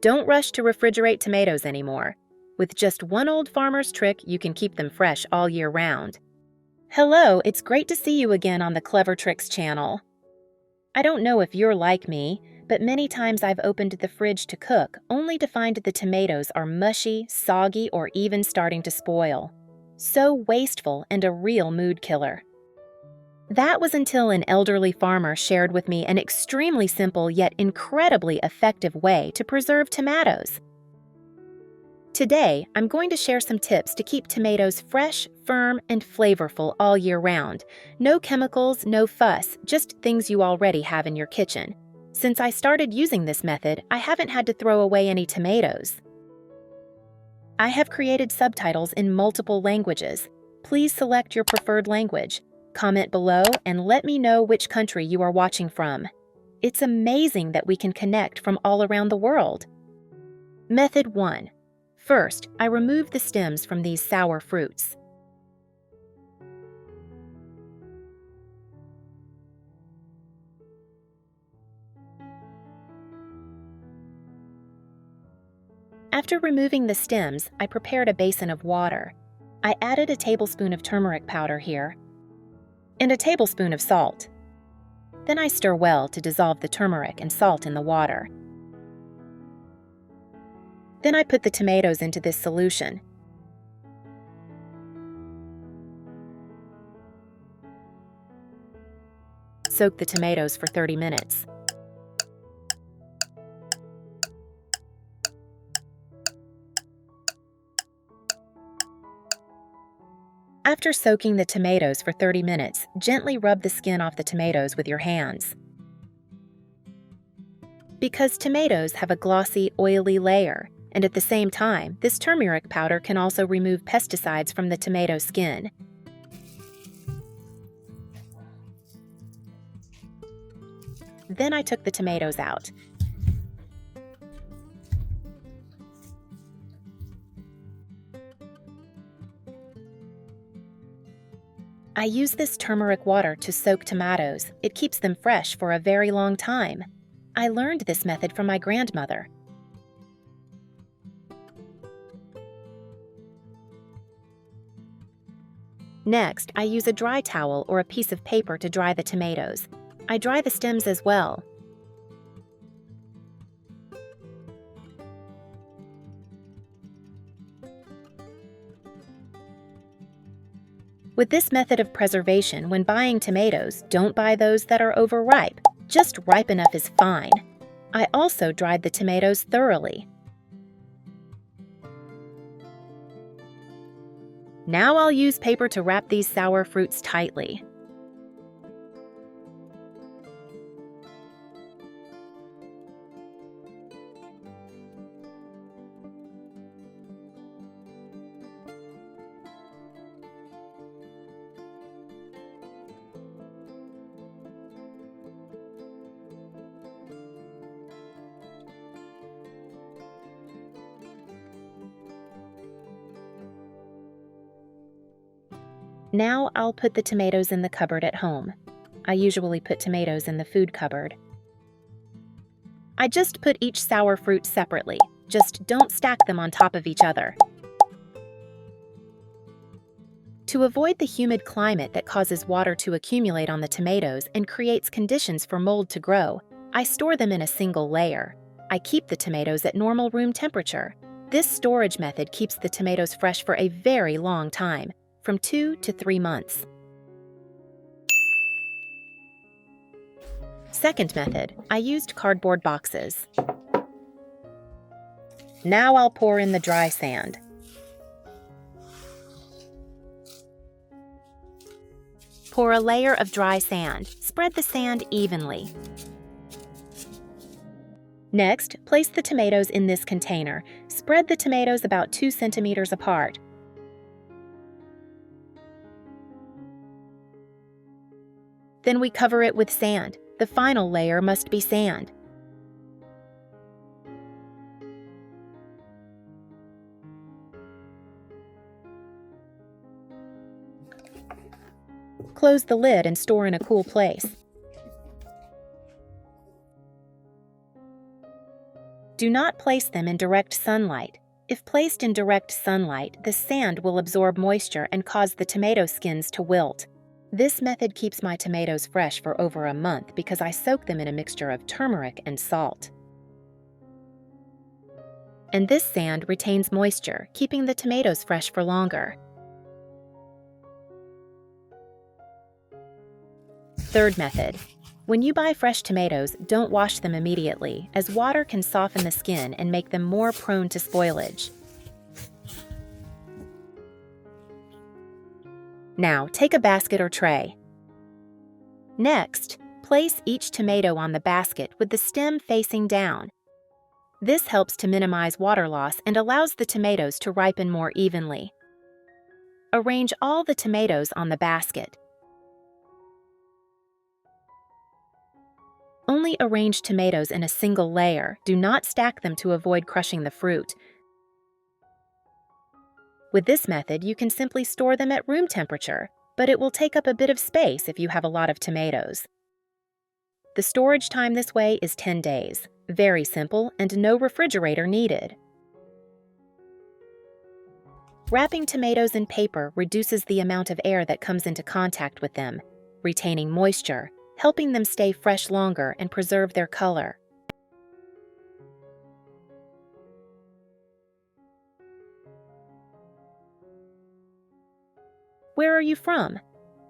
Don't rush to refrigerate tomatoes anymore. With just one old farmer's trick, you can keep them fresh all year round. Hello, it's great to see you again on the Clever Tricks channel. I don't know if you're like me, but many times I've opened the fridge to cook only to find the tomatoes are mushy, soggy, or even starting to spoil. So wasteful and a real mood killer. That was until an elderly farmer shared with me an extremely simple yet incredibly effective way to preserve tomatoes. Today, I'm going to share some tips to keep tomatoes fresh, firm, and flavorful all year round. No chemicals, no fuss, just things you already have in your kitchen. Since I started using this method, I haven't had to throw away any tomatoes. I have created subtitles in multiple languages. Please select your preferred language. Comment below and let me know which country you are watching from. It's amazing that we can connect from all around the world. Method 1. First, I remove the stems from these sour fruits. After removing the stems, I prepared a basin of water. I added a tablespoon of turmeric powder here and a tablespoon of salt. Then I stir well to dissolve the turmeric and salt in the water. Then I put the tomatoes into this solution. Soak the tomatoes for 30 minutes. After soaking the tomatoes for 30 minutes, gently rub the skin off the tomatoes with your hands. Because tomatoes have a glossy, oily layer, and at the same time, this turmeric powder can also remove pesticides from the tomato skin. Then I took the tomatoes out. I use this turmeric water to soak tomatoes. It keeps them fresh for a very long time. I learned this method from my grandmother. Next, I use a dry towel or a piece of paper to dry the tomatoes. I dry the stems as well. With this method of preservation, when buying tomatoes, don't buy those that are overripe. Just ripe enough is fine. I also dried the tomatoes thoroughly. Now I'll use paper to wrap these sour fruits tightly. Now I'll put the tomatoes in the cupboard at home. I usually put tomatoes in the food cupboard. I just put each sour fruit separately. Just don't stack them on top of each other. To avoid the humid climate that causes water to accumulate on the tomatoes and creates conditions for mold to grow, I store them in a single layer. I keep the tomatoes at normal room temperature. This storage method keeps the tomatoes fresh for a very long time, from 2 to 3 months. Second method, I used cardboard boxes. Now I'll pour in the dry sand. Pour a layer of dry sand. Spread the sand evenly. Next, place the tomatoes in this container. Spread the tomatoes about 2 centimeters apart. Then we cover it with sand. The final layer must be sand. Close the lid and store in a cool place. Do not place them in direct sunlight. If placed in direct sunlight, the sand will absorb moisture and cause the tomato skins to wilt. This method keeps my tomatoes fresh for over a month because I soak them in a mixture of turmeric and salt. And this sand retains moisture, keeping the tomatoes fresh for longer. Third method. When you buy fresh tomatoes, don't wash them immediately, as water can soften the skin and make them more prone to spoilage. Now, take a basket or tray. Next, place each tomato on the basket with the stem facing down. This helps to minimize water loss and allows the tomatoes to ripen more evenly. Arrange all the tomatoes on the basket. Only arrange tomatoes in a single layer. Do not stack them to avoid crushing the fruit. With this method, you can simply store them at room temperature, but it will take up a bit of space if you have a lot of tomatoes. The storage time this way is 10 days. Very simple and no refrigerator needed. Wrapping tomatoes in paper reduces the amount of air that comes into contact with them, retaining moisture, helping them stay fresh longer and preserve their color. Where are you from?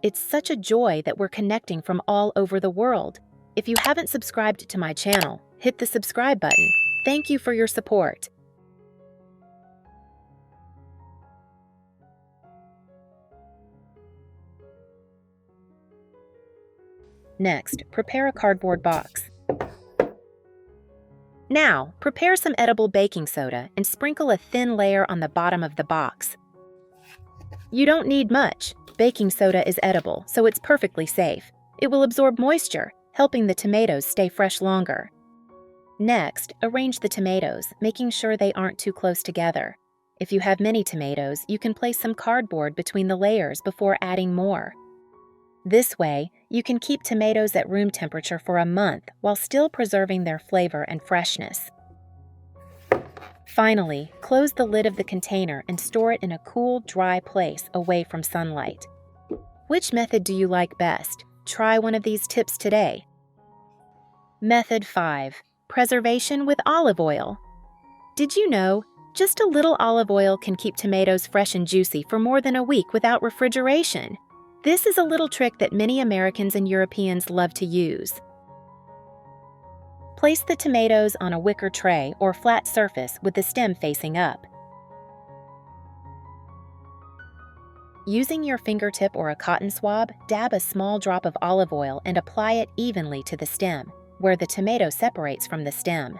It's such a joy that we're connecting from all over the world. If you haven't subscribed to my channel, hit the subscribe button. Thank you for your support. Next, prepare a cardboard box. Now, prepare some edible baking soda and sprinkle a thin layer on the bottom of the box. You don't need much. Baking soda is edible, so it's perfectly safe. It will absorb moisture, helping the tomatoes stay fresh longer. Next, arrange the tomatoes, making sure they aren't too close together. If you have many tomatoes, you can place some cardboard between the layers before adding more. This way, you can keep tomatoes at room temperature for a month while still preserving their flavor and freshness. Finally, close the lid of the container and store it in a cool, dry place away from sunlight. Which method do you like best? Try one of these tips today. Method 5. Preservation with olive oil. Did you know, just a little olive oil can keep tomatoes fresh and juicy for more than a week without refrigeration? This is a little trick that many Americans and Europeans love to use. Place the tomatoes on a wicker tray or flat surface with the stem facing up. Using your fingertip or a cotton swab, dab a small drop of olive oil and apply it evenly to the stem, where the tomato separates from the stem.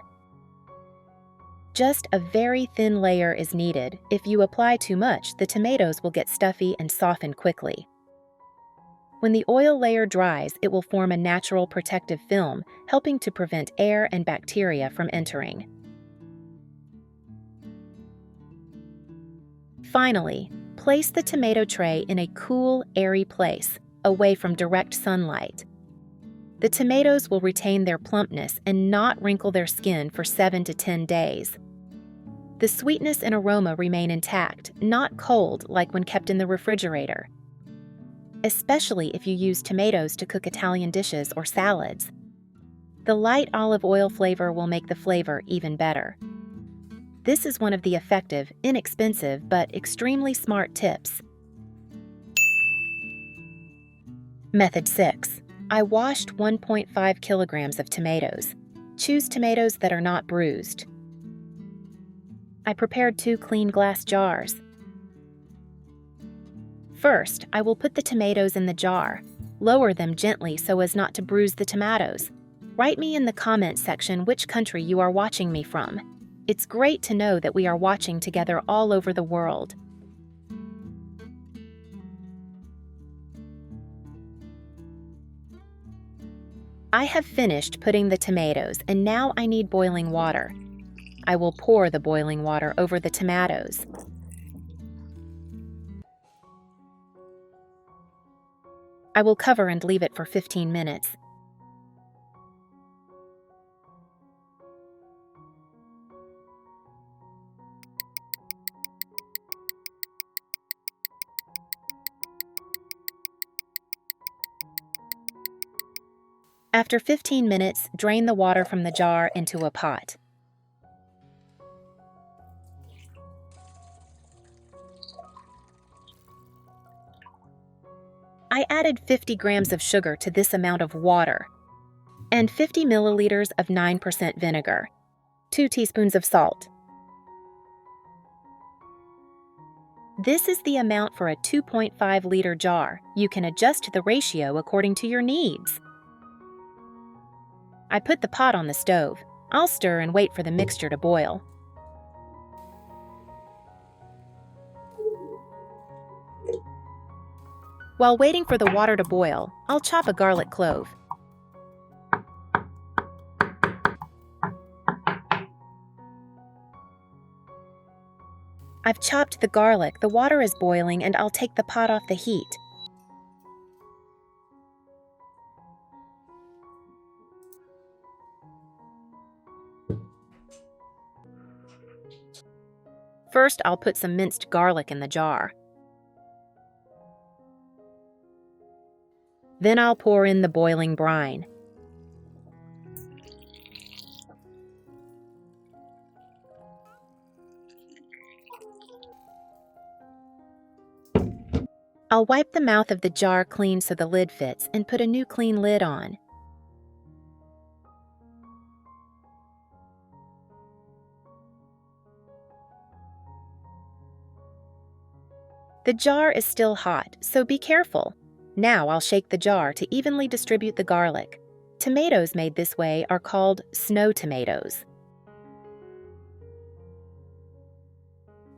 Just a very thin layer is needed. If you apply too much, the tomatoes will get stuffy and soften quickly. When the oil layer dries, it will form a natural protective film, helping to prevent air and bacteria from entering. Finally, place the tomato tray in a cool, airy place, away from direct sunlight. The tomatoes will retain their plumpness and not wrinkle their skin for 7 to 10 days. The sweetness and aroma remain intact, not cold like when kept in the refrigerator, especially if you use tomatoes to cook Italian dishes or salads. The light olive oil flavor will make the flavor even better. This is one of the effective, inexpensive, but extremely smart tips. Method 6. I washed 1.5 kilograms of tomatoes. Choose tomatoes that are not bruised. I prepared 2 clean glass jars. First, I will put the tomatoes in the jar. Lower them gently so as not to bruise the tomatoes. Write me in the comment section which country you are watching me from. It's great to know that we are watching together all over the world. I have finished putting the tomatoes and now I need boiling water. I will pour the boiling water over the tomatoes. I will cover and leave it for 15 minutes. After 15 minutes, drain the water from the jar into a pot. I added 50 grams of sugar to this amount of water and 50 milliliters of 9% vinegar, 2 teaspoons of salt. This is the amount for a 2.5-liter jar. You can adjust the ratio according to your needs. I put the pot on the stove. I'll stir and wait for the mixture to boil. While waiting for the water to boil, I'll chop a garlic clove. I've chopped the garlic, the water is boiling, and I'll take the pot off the heat. First, I'll put some minced garlic in the jar. Then I'll pour in the boiling brine. I'll wipe the mouth of the jar clean so the lid fits and put a new clean lid on. The jar is still hot, so be careful. Now I'll shake the jar to evenly distribute the garlic. Tomatoes made this way are called snow tomatoes.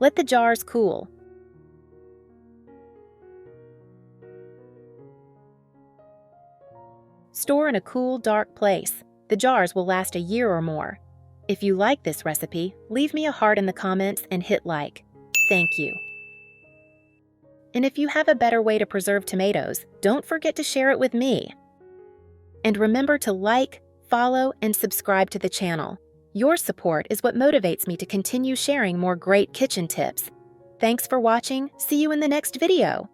Let the jars cool. Store in a cool, dark place. The jars will last a year or more. If you like this recipe, leave me a heart in the comments and hit like. Thank you. And if you have a better way to preserve tomatoes, don't forget to share it with me. And remember to like, follow, and subscribe to the channel. Your support is what motivates me to continue sharing more great kitchen tips. Thanks for watching. See you in the next video.